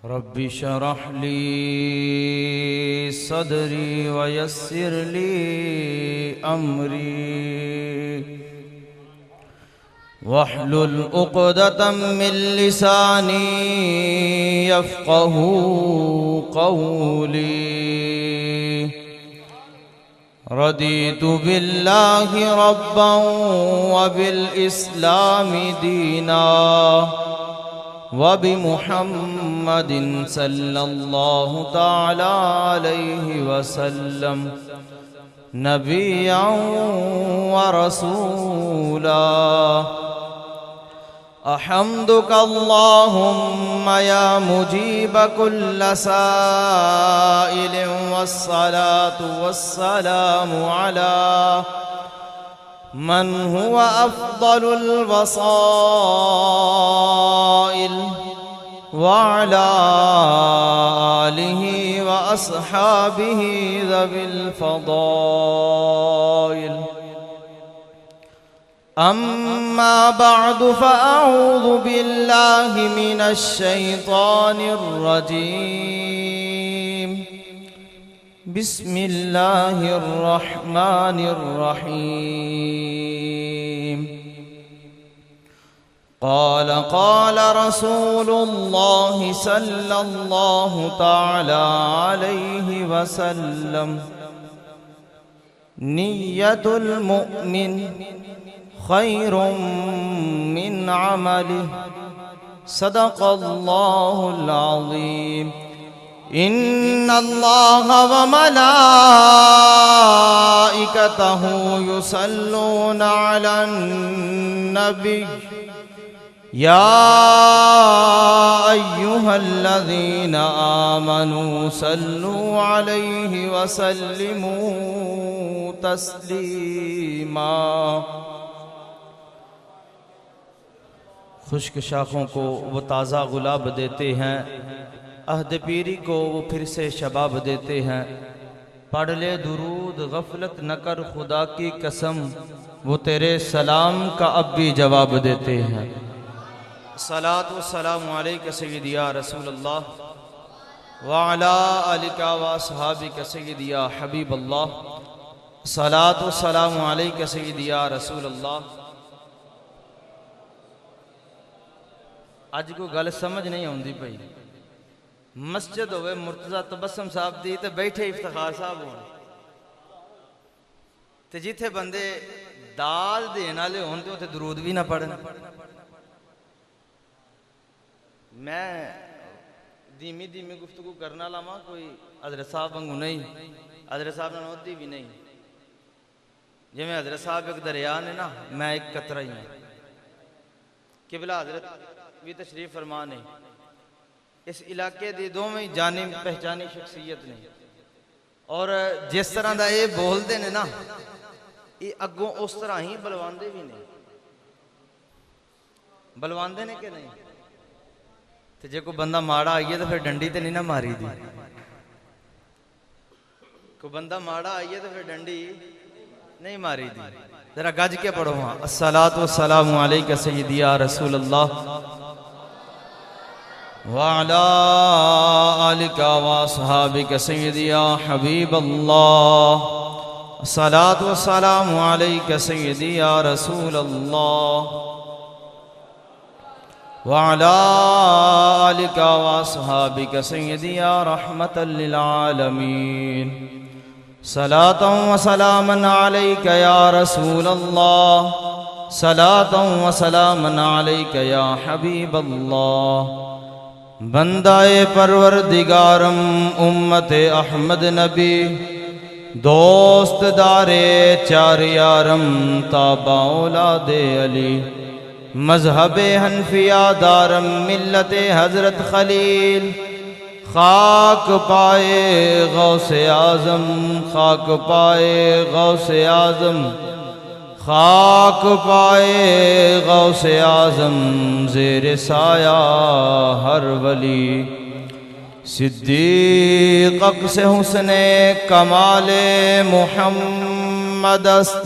Rabbi शरह ली सदरी वयस्सिर ली अमरी वहलुल उक़दतम मिन लिसानी यफ़क़हू क़ौली। रदीतु बिल्लाहि रब्बन व बिल इस्लामि दीना व बिमुहम्मदिन सल्लल्लाहु तआला अलैहि वसल्लम नबिय्यन व रसूला। अहम्दुक अल्लाहुम्मा या मुजीब कुल्ल साइलिन वस्सलातु वस्सलामु अला मन हुवा अफ़्ज़लुल वसाइल व अला आलिहि व अस्हाबिहि ज़विल फ़ज़ाइल। अम्मा बअदु फ़अऊज़ु बिल्लाहि मिनश शैतानिर रजीम। बिस्मिल्लाहिर रहमानिर रहीम। क़ाल रसूलुल्लाहि सल्लल्लाहु तआला अलैहि वसल्लम निय्यतुल मुमिन खैरुम मिन अमलिहि सदक़ल्लाहुल अज़ीम। इन्नल्लाह व मलाइकतहु युसल्लूना अलन नबी या अय्युहल्लज़ीना आमनू सल्लू अलैहि व सल्लिमू तस्लीमा। खुश्क शाखों को वो ताज़ा गुलाब देते हैं, अहद पीरी को वो फिर से शबाब देते हैं। पढ़ ले दुरूद गफलत न कर खुदा की कसम, वो तेरे सलाम का अब भी जवाब देते हैं। सलातु वस्सलामु अलैका सय्यदी या रसूलल्लाह व अला आलिका व अस्हाबिका सय्यदी या हबीबल्लाह। सलातु वस्सलामु अलैका सय्यदी या रसूलल्लाह। अज कोई गल समझ नहीं आती पई, मस्जिद होवे मुर्तज़ा तबस्सुम साहब दी ते बैठे इफ्तिखार साहब होण ते जिथे बंदे दाल देने वाले होण ते उत्थे दरूद भी ना पढ़न। मैं धीमी धीमी गुफ्तगू करना लावा, कोई हज़रत साहब वांगू नहीं, हज़रत साहब नाल ओहदी भी नहीं। जिवें हज़रत साहब एक दरिया ने ना, मैं एक कतरा ही हूँ। किबला हज़रत भी तशरीफ फरमा ने, इस इलाके दी दोवें जानी पहचानी शख्सियत ने, और जिस तरह का ये बोलते ने ना, ये अगों उस तरह ही बलवांदे भी ने। बलवांदे ने कि नहीं? तो जे कोई बंदा माड़ा आइए तो फिर डंडी तो नहीं ना मारी दी। कोई बंदा माड़ा आइए तो फिर डंडी नहीं मारी दी। जरा गज के पढ़ो हाँ। अस्सलातु वस्सलामु अलैका सय्यदी या रसूलल्लाह व अला आलिका व अस्हाबिका सय्यदी या हबीबल्लाह। अस्सलातु वस्सलामु अलैका सय्यदी या रसूलल्लाह व अला आलिका व अस्हाबिका सय्यदी या रहमतल लिल आलमीन। सलातन व सलामन अलैका या रसूलल्लाह, सलातन व सलामन अलैका या हबीबल्लाह। बंदाए परवरदिगारम उम्मत अहमद नबी, दोस्त दारे चार यारम ताबा औलादे अली। मजहब हनफिया दारम मिल्लत हजरत खलील। खाक पाए गौसे आजम, खाक पाए गौसे आजम, खाक पाए गौसे आजम ज़ेर साया हर वली। सिद्दीक़ से हुस्ने कमाले मुहम्मदस्त,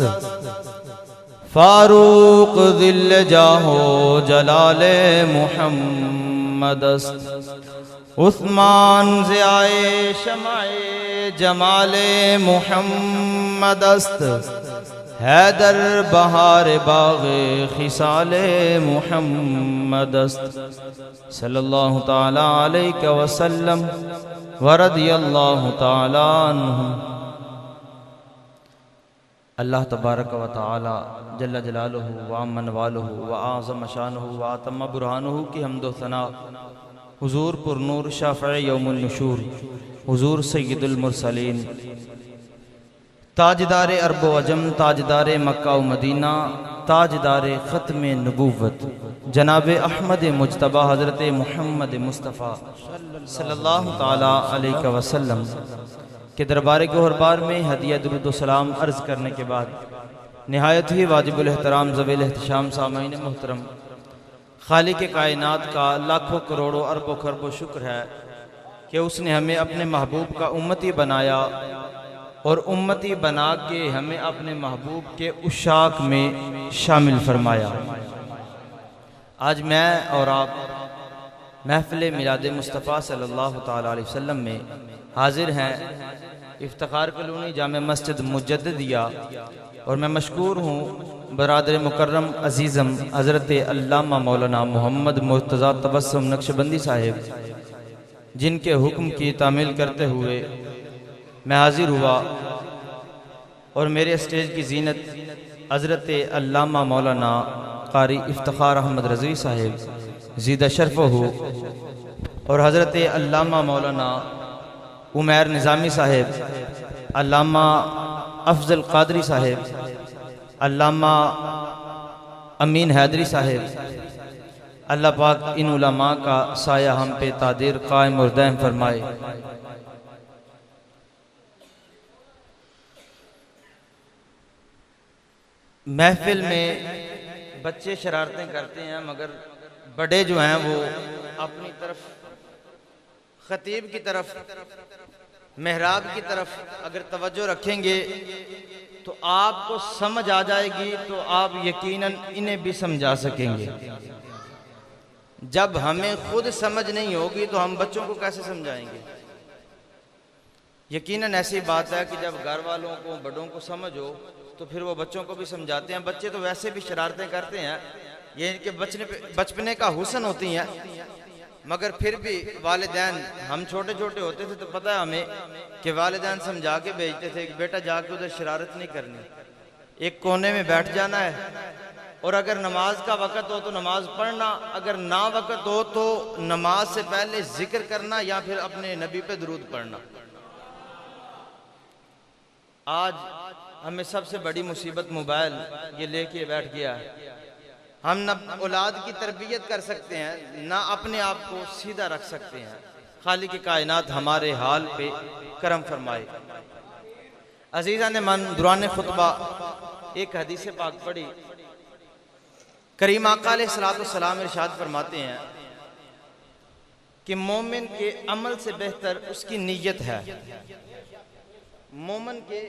फारूक दिल जाहो जलाले मुहम्मदस्त। उस्मान से आए शमाए जमाले मुहम्मदस्त, हैदर बहार बाग़े खिसाले मुहम्मदस्त, सल्लल्लाहु ताला अलैहि वसल्लम व रदियल्लाहु ताला अन्हु। अल्लाह तबारक व तआला जल्ल जलालुहु व अम्मन वालुहु व आज़म शानुहु व अतम बुरहानुहु की हम्दो सना हुजूर पुरनूर शाफ़िए यौमुन नुशूर हुजूर सय्यदुल मुरसलीन ताजदार अरब व अजम, ताजदार मक्का व मदीना, ताजदार ख़त्म नबूवत जनाब अहमद मुज्तबा हज़रत मुहम्मद मुस्तफ़ा सल्लल्लाहु ताला अलैहि वसल्लम के दरबार गोहरबार में हदिया दुरूद व सलाम अर्ज़ करने के बाद निहायत ही वाजिबुल एहतराम ज़वील एहतशाम सामईन मोहतरम, खालिक कायनात का लाखों करोड़ों अरबों खरबों शुक्र है कि उसने हमें अपने महबूब का उम्मती बनाया और उम्मती बना के हमें अपने महबूब के उशाक में शामिल फरमाया। आज मैं और आप महफ़िल मिलाद मुस्तफ़ा सल्लल्लाहु ताला अलैहि वसल्लम में हाजिर हैं इफ्तिखार कॉलोनी जामे मस्जिद मुजद्दिदिया, और मैं मशकूर हूँ बरादर मुकर्रम अजीज़म हज़रत अल्लामा मौलाना मोहम्मद मुर्तज़ा तबस्सुम नक्शबंदी साहिब, जिनके हुक्म की तामील करते हुए मैं हाजिर हुआ और मेरे स्टेज की जीनत हज़रत अल्लामा मौलाना कारी इफ्तिखार अहमद रज़वी साहिब ज़ीदा शर्फ हो, और हज़रत अल्लामा मौलाना उमैर निज़ामी साहिब, अल्लामा अफजल कादरी साहिब, अल्लामा अमीन हैदरी साहिब, अल्लाह पाक इन उलमा का साया हम पे तादीर कायम और दायम फरमाए। महफिल में बच्चे शरारतें करते हैं, मगर बड़े जो हैं वो अपनी तरफ, खतीब की तरफ, मेहराब की तरफ अगर तवज्जो रखेंगे तो आपको समझ आ जाएगी, तो आप यकीनन इन्हें भी समझा सकेंगे। जब हमें खुद समझ नहीं होगी तो हम बच्चों को कैसे समझाएंगे। यकीनन ऐसी बात है कि जब घर वालों को, बड़ों को समझ हो तो फिर वो बच्चों को भी समझाते हैं। बच्चे तो वैसे भी शरारतें करते हैं, ये इनके बचपने का हुस्न होती हैं, मगर फिर भी वालिदैन, हम छोटे छोटे होते थे तो पता है हमें कि वालिदैन समझा के भेजते थे कि बेटा जाके उधर शरारत नहीं करनी, एक कोने में बैठ जाना है, और अगर नमाज का वक़्त हो तो नमाज पढ़ना, अगर ना वक़्त हो तो नमाज से पहले जिक्र करना या फिर अपने नबी पे दुरूद पढ़ना। आज हमें सबसे बड़ी मुसीबत मोबाइल ये लेके बैठ गया है। हम न औलाद की तरबियत कर सकते हैं, ना अपने आप को सीधा रख सकते हैं। खालिक की कायनात हमारे हाल पे करम फरमाए। अजीज़ा ने मन दुरान खुतबा एक हदीस पाक पढ़ी। करीम आका अलैहिस्सलाम इरशाद फरमाते हैं कि मोमिन के अमल से बेहतर उसकी नीयत है। मोमिन के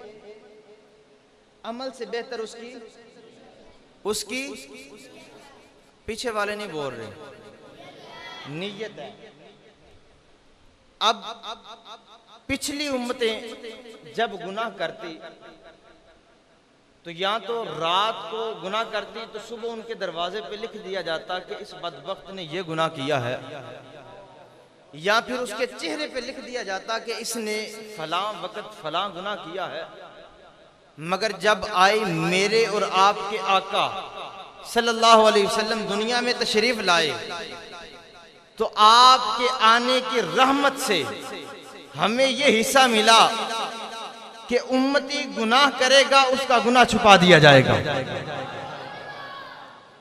अमल से बेहतर उसकी पीछे वाले नहीं बोल रहे, नीयत है। अब पिछली उम्मतें जब गुनाह करती तो या तो रात को गुनाह करती तो सुबह उनके दरवाजे पे लिख दिया जाता कि इस बदबख्त ने ये गुनाह किया है, या फिर उसके चेहरे पे लिख दिया जाता कि इसने फलां वक़्त फलां गुनाह किया है। मगर जब आए मेरे और आपके आका सल्लल्लाहु अलैहि वसल्लम दुनिया में तशरीफ लाए, तो आपके आने की रहमत से हमें ये हिस्सा मिला कि उम्मती गुनाह करेगा उसका गुनाह छुपा दिया जाएगा।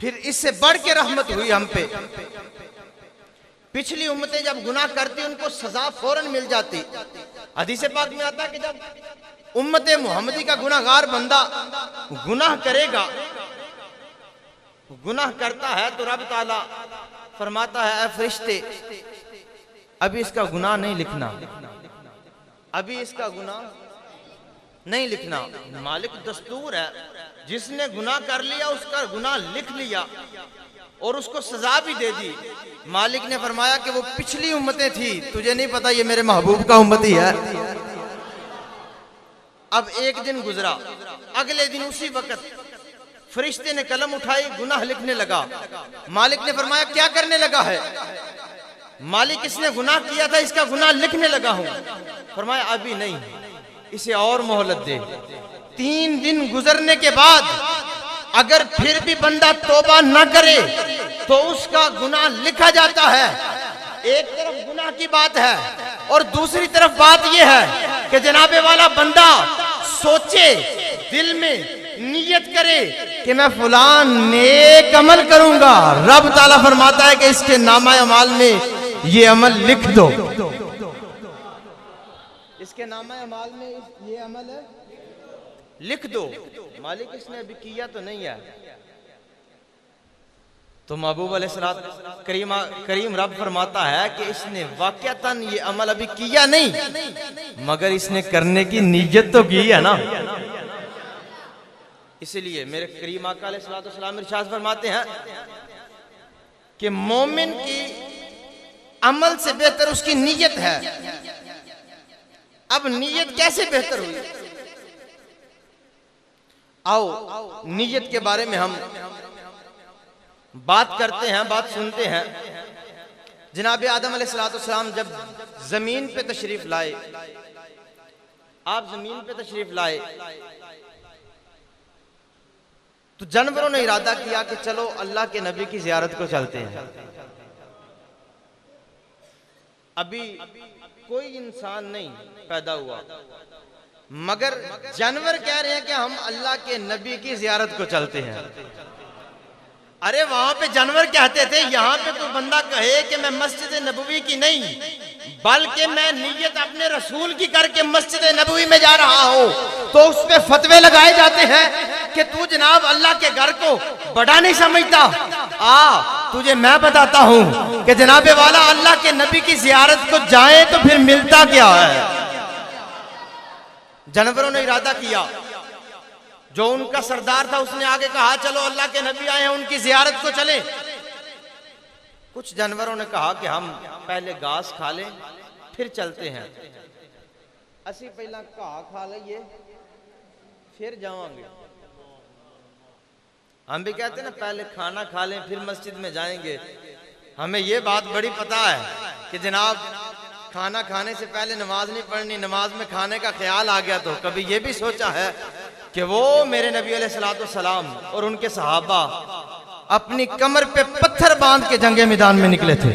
फिर इससे बढ़ के रहमत हुई हम पे। पिछली उम्मतें जब गुनाह करती उनको सजा फौरन मिल जाती। हदीस पाक में आता कि जब उम्मत मोहम्मदी का गुनाहगार बंदा गुनाह करेगा, गुनाह करता है तो रब ताला फरमाता है, ऐ फरिश्ते अभी इसका गुनाह नहीं लिखना, अभी इसका गुनाह नहीं लिखना। मालिक दस्तूर है, जिसने गुनाह कर लिया उसका गुनाह लिख लिया, और उसको सजा भी दे दी। मालिक ने फरमाया कि वो पिछली उम्मतें थी, तुझे नहीं पता ये मेरे महबूब का उम्मती है। अब एक दिन गुजरा, अगले दिन उसी वक्त फरिश्ते ने कलम उठाई, गुनाह लिखने लगा। मालिक ने फरमाया क्या करने लगा है? मालिक इसने गुनाह किया था, इसका गुनाह लिखने लगा हूं। फरमाया अभी नहीं, इसे और मोहलत दे। 3 दिन गुजरने के बाद अगर फिर भी बंदा तौबा न करे तो उसका गुनाह लिखा जाता है। एक तरफ गुनाह की बात है और दूसरी तरफ बात यह है कि जनाबे वाला बंदा सोचे, दिल में नियत करे कि मैं फलान नेक अमल करूंगा। रब ताला फरमाता है कि इसके नामा अमाल में ये अमल लिख दो, इसके नामा अमाल में ये अमल लिख दो। मालिक इसने अभी किया तो नहीं है, तो महबूब अलैहिस्सलाम करीम रब फरमाता है कि इसने वाकयातन ये अमल अभी किया नहीं, मगर इसने करने की नीयत तो की है ना। इसलिए मेरे करीम आका अलैहिस्सलाम इरशाद फरमाते हैं कि मोमिन की अमल से बेहतर उसकी नीयत है। अब नीयत कैसे बेहतर हुई? आओ नीयत के बारे में हम बात करते हैं, बात सुनते हैं। जनाब आदम अलैहिस्सलाम जब जमीन पे तशरीफ लाए, आप जमीन पे तशरीफ लाए तो जानवरों ने इरादा किया कि चलो अल्लाह के नबी की जियारत को चलते हैं। अभी कोई इंसान नहीं पैदा हुआ, मगर जानवर कह रहे हैं कि हम अल्लाह के नबी की जियारत को चलते हैं। अरे वहां पे जानवर कहते थे, यहाँ पे कोई बंदा कहे कि मैं मस्जिद नबवी की नहीं बल्कि मैं नियत अपने रसूल की करके मस्जिद नबवी में जा रहा हूँ, तो उस पे फतवे लगाए जाते हैं कि तू जनाब अल्लाह के घर को बड़ा नहीं समझता। तुझे मैं बताता हूँ कि जनाबे वाला अल्लाह के नबी की जियारत को जाए तो फिर मिलता क्या है। जानवरों ने इरादा किया, जो उनका सरदार था उसने आगे कहा चलो अल्लाह के नबी आए हैं, उनकी जियारत को चले। कुछ जानवरों ने कहा कि हम पहले घास खा लें फिर चलते हैं, असी पहला घा खा लीए फिर जावांगे। हम भी कहते हैं ना पहले खाना खा लें फिर मस्जिद में जाएंगे। हमें ये बात बड़ी पता है कि जनाब खाना खाने से पहले नमाज नहीं पढ़नी, नमाज में खाने का ख्याल आ गया तो कभी ये भी सोचा है कि वो मेरे नबी अलैहिस्सलाम और उनके सहाबा अपनी कमर पे पत्थर बांध के जंगे मैदान में निकले थे।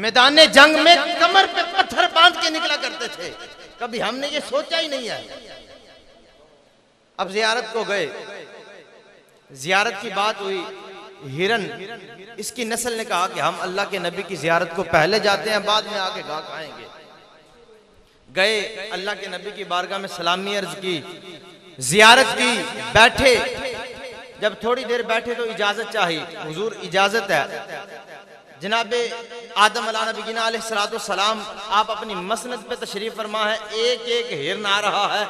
मैदान जंग में कमर पे पत्थर बांध के निकला करते थे, कभी हमने ये सोचा ही नहीं है। अब जियारत को गए, जियारत की बात हुई, हिरन इसकी नस्ल ने कहा कि हम अल्लाह के नबी की जियारत को पहले जाते हैं, बाद में आके घा खाएंगे। गए, अल्लाह के नबी की बारगाह में सलामी अर्ज की, जियारत की, बैठे। जब थोड़ी देर बैठे तो इजाजत चाहिए, हुजूर इजाजत है। जनाबे आदम अलैहिस्सलाम आप अपनी मसनद पे तशरीफ फरमा है, एक एक हिरन आ रहा है,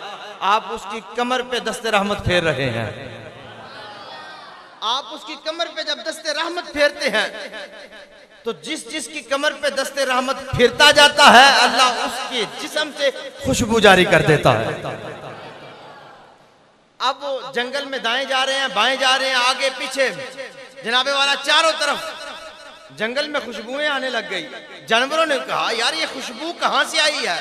आप उसकी कमर पे दस्ते रहमत फेर रहे हैं। आप उसकी कमर पे जब दस्ते रहमत फेरते हैं तो जिस जिसकी कमर पे दस्ते रहमत फिरता जाता है अल्लाह उसके जिस्म से खुशबू जारी कर देता है। अब वो जंगल में दाएं जा रहे हैं, बाएं जा रहे हैं, आगे पीछे जनाबे वाला चारों तरफ जंगल में खुशबुएं आने लग गई। जानवरों ने कहा यार ये खुशबू कहां से आई है?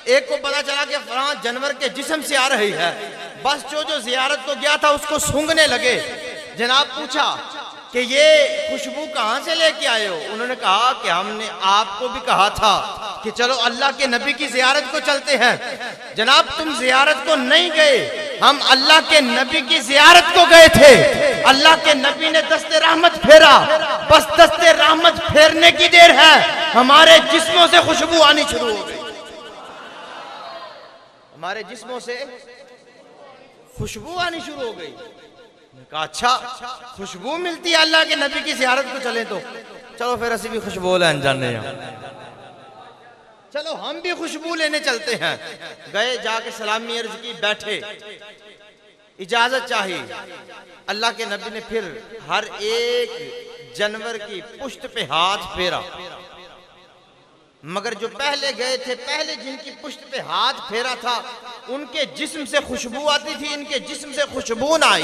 एक को पता चला कि फलां जानवर के जिस्म से आ रही है। बस जो जियारत को गया था उसको सूंघने लगे। जनाब पूछा कि ये खुशबू कहां से लेके आए हो? उन्होंने कहा कि हमने आपको भी कहा था कि चलो अल्लाह के नबी की जियारत को चलते हैं। जनाब तुम जियारत को नहीं गए, हम अल्लाह के नबी की जियारत को गए थे। अल्लाह के नबी ने दस्ते रहमत फेरा, बस दस्ते रहमत फेरने की देर है, हमारे जिस्मों से खुशबू आनी शुरू हो गई। हमारे जिस्मों से खुशबू आनी शुरू हो गई। कहा अच्छा खुशबू मिलती है अल्लाह के नबी की जियारत को चले तो चलो फिर असी भी खुशबू लेने जाने हैं, चलो हम भी खुशबू लेने चलते हैं। गए, जाके सलामी अर्ज की, बैठे, इजाजत चाहिए। अल्लाह के नबी ने फिर हर एक जानवर की पुश्त पे हाथ फेरा, मगर जो पहले गए थे, पहले जिनकी पुश्त पे हाथ फेरा था, उनके जिस्म से खुशबू आती थी, इनके जिस्म से खुशबू ना आई।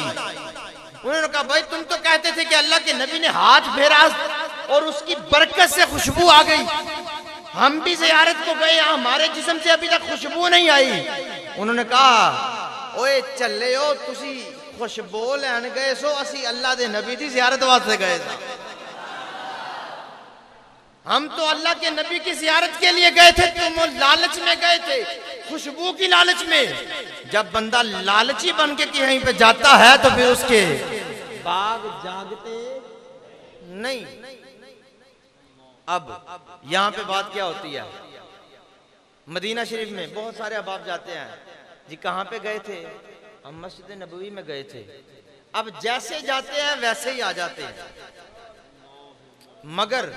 उन्होंने कहा भाई तुम तो कहते थे कि अल्लाह के नबी ने हाथ फेरा और उसकी बरकत से खुशबू आ गई, हम भी ज़ियारत को गए, हमारे जिस्म से अभी तक खुशबू नहीं आई। उन्होंने कहा ओए चले हो तुसी खुशबू लैन गए सो, असी अल्लाह दे नबी दी ज़ियारत वास्ते गए थे। हम तो अल्लाह के नबी की ज़ियारत के लिए गए थे, तुम लालच में गए थे, खुशबू की लालच में। जब बंदा लालची बन के कहीं पे जाता है तो फिर उसके बाग जागते नहीं। अब यहां पे बात क्या होती है, मदीना शरीफ में बहुत सारे अहबाब जाते हैं जी, कहां पे गए थे, हम मस्जिद नबवी में गए थे। अब जैसे जाते हैं वैसे ही आ जाते हैं, मगर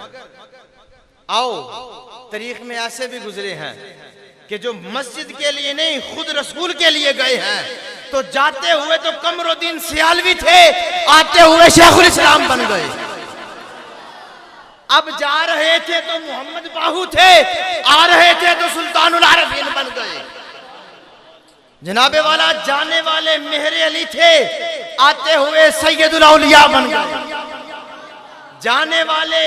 आओ तारीख में ऐसे भी गुजरे हैं कि जो मस्जिद के लिए नहीं खुद रसूल के लिए गए हैं, तो जाते हुए तो कमरुद्दीन सियालवी थे, आते हुए शेखुल इस्लाम बन गए। अब जा रहे थे तो मोहम्मद बाहू थे, आ रहे थे तो सुल्तानुल आरफीन बन गए। जनाबे वाला जाने वाले मेहर अली थे, आते हुए सैयदुल औलिया बन गए। जाने वाले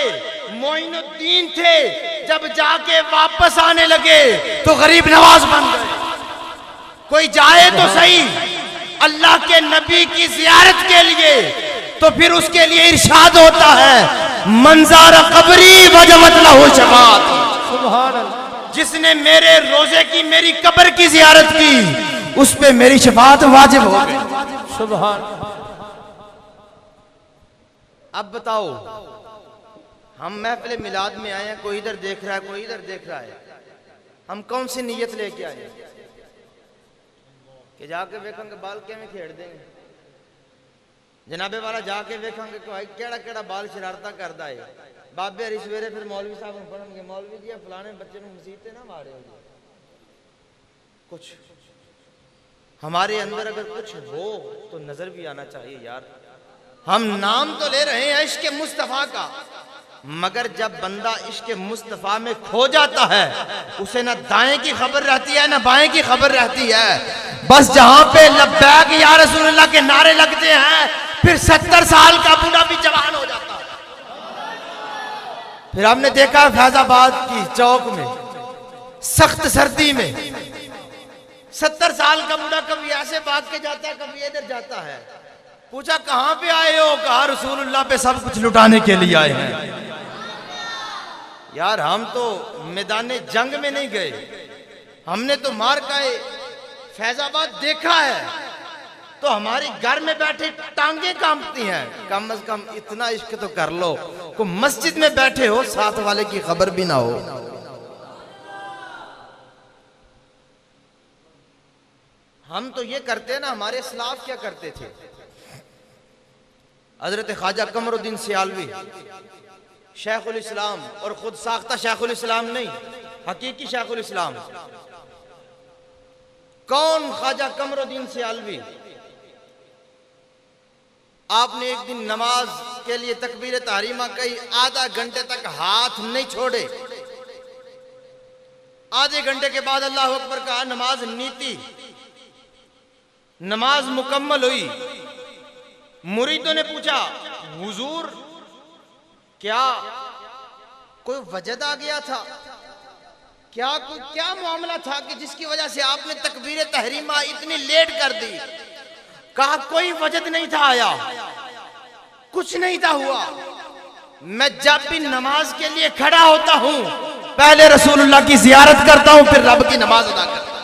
मोइनुद्दीन थे, जब जाके वापस आने लगे तो गरीब नवाज बन गए। कोई जाए तो सही अल्लाह के नबी की ज़ियारत के लिए, तो फिर उसके लिए इरशाद होता है मंज़ार कब्री वजबत लहू शफाअत। सुभान अल्लाह, जिसने मेरे रोजे की, मेरी कब्र की ज़ियारत की, उस पे मेरी शफाअत वाजिब हो गई। सुभान। अब बताओ, हम महफिल मिलाद में आए हैं, कोई इधर देख रहा है, कोई इधर देख रहा है, हम कौन सी नीयत लेके आए कि जाके वेखेंगे बाल में खेड़ देंगे, जनाबे वाला जाके वेखेंगे कि भाई केड़ा केड़ा बाल शरारता करता है, बाबे हरी सवेरे फिर मौलवी साहब पढ़ेंगे, मौलवी जी फलाने बच्चे को मसीते ना मारे हो। कुछ हमारे अंदर अगर कुछ हो तो नजर भी आना चाहिए यार। हम नाम तो ले रहे हैं इश्क मुस्तफा का, मगर जब बंदा इश्क मुस्तफा में खो जाता है, उसे ना दाएं की खबर रहती है ना बाएं की खबर रहती है। बस जहां पे लब्बैक या रसूलुल्लाह के नारे लगते हैं, फिर 70 साल का बूढ़ा भी जवान हो जाता है। फिर हमने देखा फैजाबाद की चौक में सख्त सर्दी में 70 साल का बूढ़ा कभी ऐसे भाग के जाता है, कभी इधर जाता है। पूछा कहां पे आए हो, कहा रसूलुल्लाह पे सब कुछ लुटाने के लिए आए हैं। यार हम तो मैदाने जंग में नहीं गए, हमने तो मार का फैजाबाद देखा है, तो हमारी घर में बैठे टांगे कांपती हैं। कम से कम इतना इश्क तो कर लो को मस्जिद में बैठे हो, साथ वाले की खबर भी ना हो। हम तो ये करते हैं ना, हमारे इस्लाफ क्या करते थे। हजरत ख्वाजा कमरुद्दीन सियालवी शेखुल इस्लाम, और खुद साख्ता शेखुल इस्लाम नहीं, हकीकी शेखुल इस्लाम। कौन ख्वाजा कमरुद्दीन सियालवी? आपने एक दिन नमाज के लिए तकबीर तहरीमा कही, आधा घंटे तक हाथ नहीं छोड़े। आधे घंटे के बाद अल्लाह अकबर कहा, नमाज नीति, नमाज मुकम्मल हुई। मुरीदों ने पूछा हुजूर क्या कोई वजद आ गया था, क्या मामला था कि जिसकी वजह से आपने तकबीर तहरीमा इतनी लेट कर दी? कहा कोई वजद नहीं था आया, कुछ नहीं था हुआ। मैं जब भी नमाज के लिए खड़ा होता हूं, पहले रसूलुल्लाह की जियारत करता हूं, फिर रब की नमाज अदा करता हूं।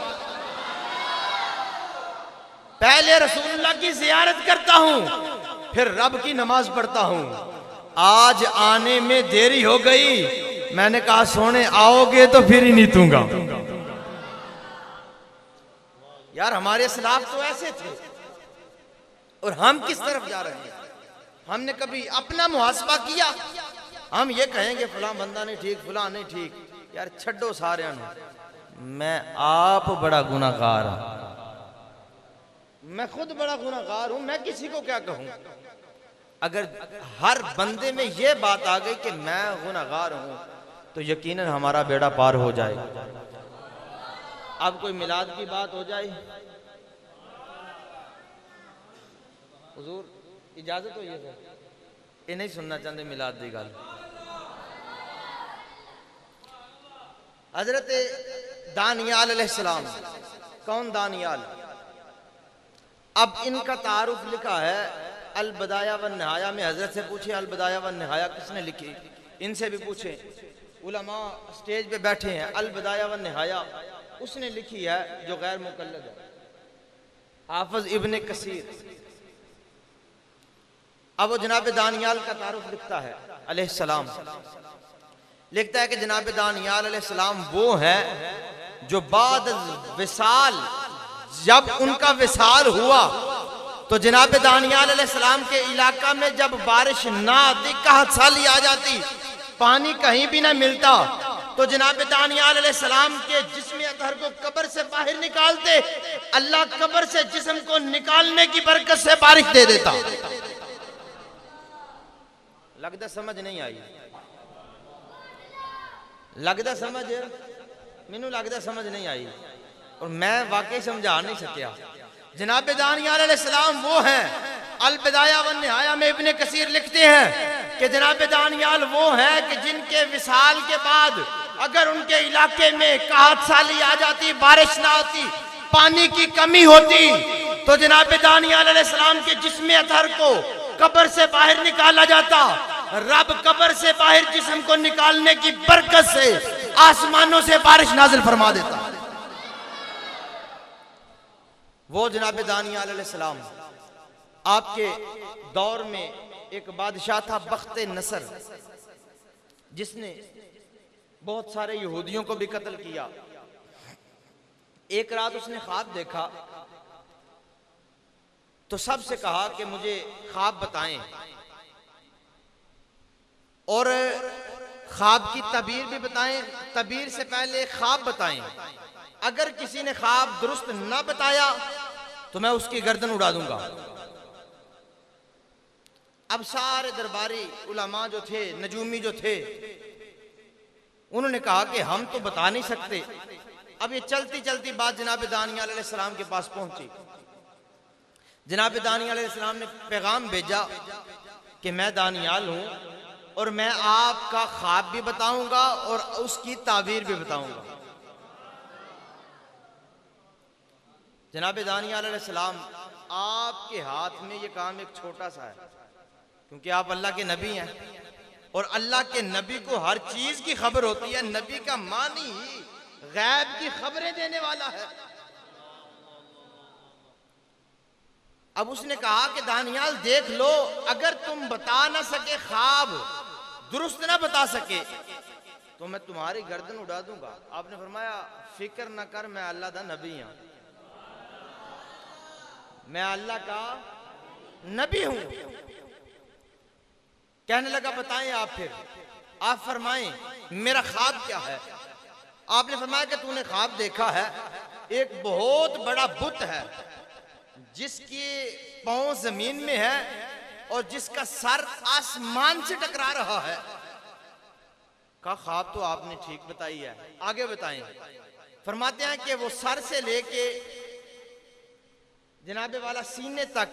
पहले रसूलुल्लाह की जियारत करता हूं, फिर रब की नमाज पढ़ता हूं। आज आने में देरी हो गई, मैंने कहा सोने आओगे तो फिर ही नीतूंगा। यार हमारे सलाफ तो ऐसे थे, और हम किस तरफ जा रहे हैं? हमने कभी अपना मुहासबा किया? हम ये कहेंगे फलां बंदा नहीं ठीक, फलां नहीं ठीक। यार छड्डो सारे, मैं आप बड़ा गुनाहगार हूं, मैं खुद बड़ा गुनाहगार हूं, मैं किसी को क्या कहूं। अगर हर बंदे में ये बात आ गई कि मैं गुनहगार हूं तो यकीनन हमारा बेड़ा पार हो जाए। अब कोई मिलाद की बात हो जाए, हुजूर इजाजत हो सर, ये नहीं सुनना चाहते मिलाद की गल। हजरत दानियाल अलैहिस्सलाम, कौन दानियाल? अब इनका तारुफ लिखा है अल बदाया व निहाया में। हजरत से पूछे अल बदाया व निहाया किसने लिखी, इनसे भी पूछे। उलमा स्टेज पे बैठे हैं, अल बदाया व निहाया उसने लिखी है जो गैर मुकल्लद है, हाफिज इब्ने कसीर। अब वो जनाब दानियाल का तारुफ लिखता है अलैहिस्सलाम, लिखता है कि जनाब दानियाल अलैहिस्सलाम वो है जो बाद विसाल, जब उनका विसाल हुआ तो जनाब दानियाल अलैहिस्सलाम के इलाका में जब बारिश ना आती, कहत साली आ जाती, पानी कहीं भी ना मिलता, तो जनाब दानियाल अलैहिस्सलाम के जिस्म अतहर को कब्र से बाहर निकालते, अल्लाह कब्र से जिस्म को निकालने की बरकत से बारिश दे देता। लगता समझ नहीं आई, लगता समझ, मैनू लगता समझ नहीं आई और मैं वाकई समझा नहीं सकिया। जनाब दानियाल अलैहिस्सलाम वो हैं, अल बिदाया व निहाया में इब्ने कसीर लिखते हैं कि जनाब दानियाल वो है कि जिनके विसाल के बाद अगर उनके इलाके में कहत साली आ जाती, बारिश ना आती, पानी की कमी होती, तो जनाब दानियाल अलैहिस्सलाम के जिस्म अतहर को कब्र से बाहर निकाला जाता। रब कब्र से बाहर जिस्म को निकालने की बरकत से आसमानों से बारिश नाजिल फरमा देता। वो जनाब दानियाल अलैहिस्सलाम, आपके दौर में एक बादशाह था बख्ते नसर, जिसने बहुत सारे यहूदियों को भी कत्ल किया। एक रात उसने ख्वाब देखा तो सबसे कहा कि मुझे ख्वाब बताएं और ख्वाब की तबीर भी बताएं, तबीर से पहले ख्वाब बताएं। अगर किसी ने ख्वाब दुरुस्त ना बताया तो मैं उसकी गर्दन उड़ा दूंगा। अब सारे दरबारी उलमा जो थे, नजूमी जो थे, उन्होंने कहा कि हम तो बता नहीं सकते। अब ये चलती चलती बात जनाब दानियाल अलैहिस्सलाम के पास पहुंची। जनाब दानियाल अलैहिस्सलाम ने पैगाम भेजा कि मैं दानियाल हूं और मैं आपका ख्वाब भी बताऊंगा और उसकी ताबीर भी बताऊंगा। जनाब दानियाल अलैहिस्सलाम, आपके हाथ में ये काम एक छोटा सा है, क्योंकि आप अल्लाह के नबी हैं और अल्लाह के नबी को हर चीज की खबर होती है। नबी का मानी ही गैब की खबरें देने वाला है। अब उसने कहा कि दानियाल देख लो, अगर तुम बता ना सके, ख्वाब दुरुस्त ना बता सके, तो मैं तुम्हारी गर्दन उड़ा दूंगा। आपने फरमाया फिक्र ना कर, मैं अल्लाह का नबी हूं, मैं अल्लाह का नबी हूं। कहने लगा बताएं आप, फिर आप फरमाएं मेरा ख्वाब क्या है। आपने फरमाया कि तूने ख्वाब देखा है, एक बहुत बड़ा बुत है जिसकी पांव जमीन में है और जिसका सर आसमान से टकरा रहा है। का ख्वाब तो आपने ठीक बताई है, आगे बताएं। फरमाते हैं कि वो सर से लेके जनाबे वाला सीने तक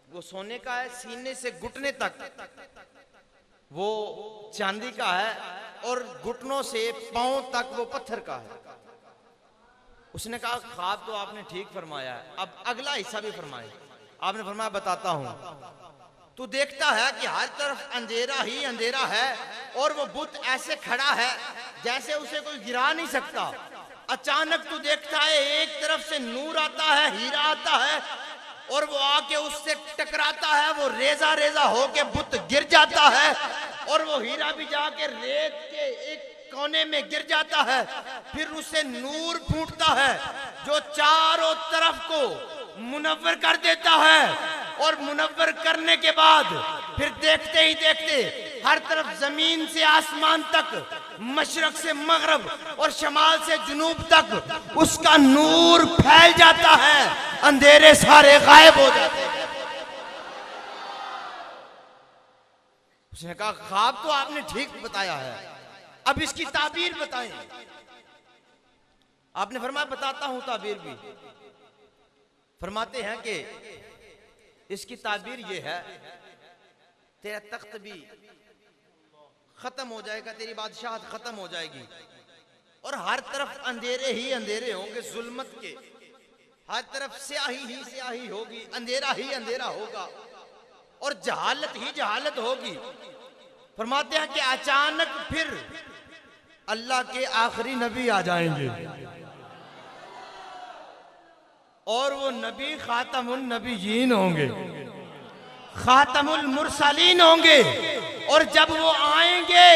वो सोने का है, सीने से घुटने तक वो चांदी का है और घुटनों से पांव तक वो पत्थर का है। उसने कहा ख्वाब तो आपने ठीक फरमाया है, अब अगला हिस्सा भी फरमाए। आपने फरमाया बताता हूं। तू देखता है कि हर तरफ अंधेरा ही अंधेरा है और वो बुत ऐसे खड़ा है जैसे उसे कोई गिरा नहीं सकता। अचानक तू देखता है एक तरफ से नूर आता है, हीरा आता है और वो आके उससे टकराता है, वो रेजा रेजा होके बुत गिर जाता है और वो हीरा भी जाके रेत के एक कोने में गिर जाता है। फिर उससे नूर फूटता है जो चारों तरफ को मुनव्वर कर देता है और मुनव्वर करने के बाद फिर देखते ही देखते हर तरफ जमीन से आसमान तक, मशरक से मगरब और शमाल से जुनूब तक उसका नूर फैल जाता है, अंधेरे सारे गायब हो जाते हैं। उसने कहा ख्वाब तो आपने ठीक बताया है, अब इसकी ताबीर बताएं। आपने फरमाया बताता हूं ताबीर भी। फरमाते हैं कि इसकी ताबीर ये है, तेरा तख्त भी खत्म हो जाएगा, तेरी बादशाहत खत्म हो जाएगी और हर तरफ अंधेरे ही अंधेरे होंगे, जुल्मत के, हर तरफ स्याही ही स्याही होगी, अंधेरा ही अंधेरा होगा और जहालत ही जहालत होगी। फरमाते हैं कि अचानक फिर अल्लाह के आखिरी नबी आ जाएंगे और वो नबी खातमुल नबीयीन होंगे, खातमुल मुरसलीन होंगे। और जब वो आएंगे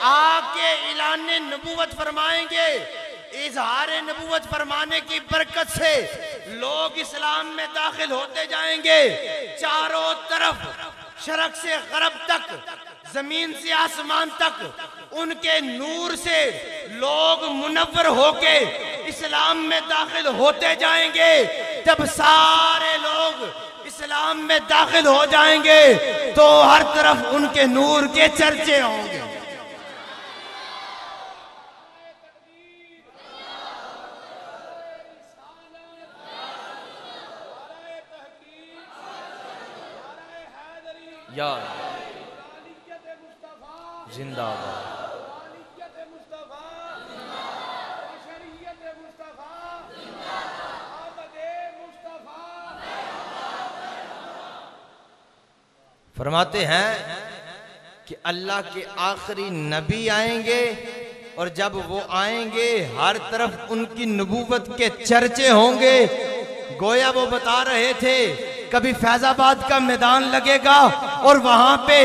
आके ऐलान नबूवत फरमाएंगे, इजहार नबूवत फरमाने की बरकत से लोग इस्लाम में दाखिल होते जाएंगे। चारों तरफ शरक से गरब तक, जमीन से आसमान तक उनके नूर से लोग मुनव्वर होके इस्लाम में दाखिल होते जाएंगे। जब सारे लोग इस्लाम में दाखिल हो जाएंगे तो हर तरफ उनके नूर के चर्चे होंगे। या जिंदाबाद। फरमाते हैं कि अल्लाह के आखिरी नबी आएंगे और जब वो आएंगे हर तरफ उनकी नबूवत के चर्चे होंगे। गोया वो बता रहे थे कभी फैजाबाद का मैदान लगेगा और वहां पे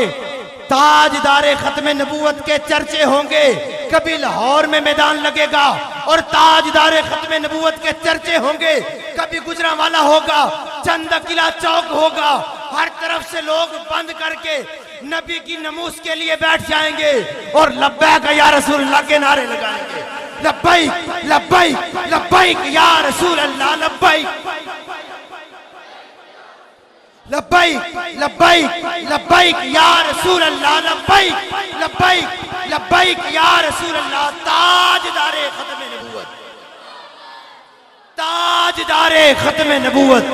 ताजदारे खत्म नबूवत के चर्चे होंगे, कभी लाहौर में मैदान लगेगा और ताजदारे खत्म नबूवत के चर्चे होंगे, कभी गुजरांवाला होगा, चंदा किला चौक होगा। हर तरफ से लोग बंद करके नबी की नमूस के लिए बैठ जाएंगे और लब्बैक या रसूल अल्लाह के नारे लगाएंगे। लब्बैक लब्बैक लब्बैक या रसूल अल्लाह, लब्बैक लब्बैक लब्बैक लब्बैक या रसूल अल्लाह, लब्बैक लब्बैक लब्बैक या रसूल अल्लाह। ताजदारे खत्म नबूवत, ताजदारे खत्म नबूवत।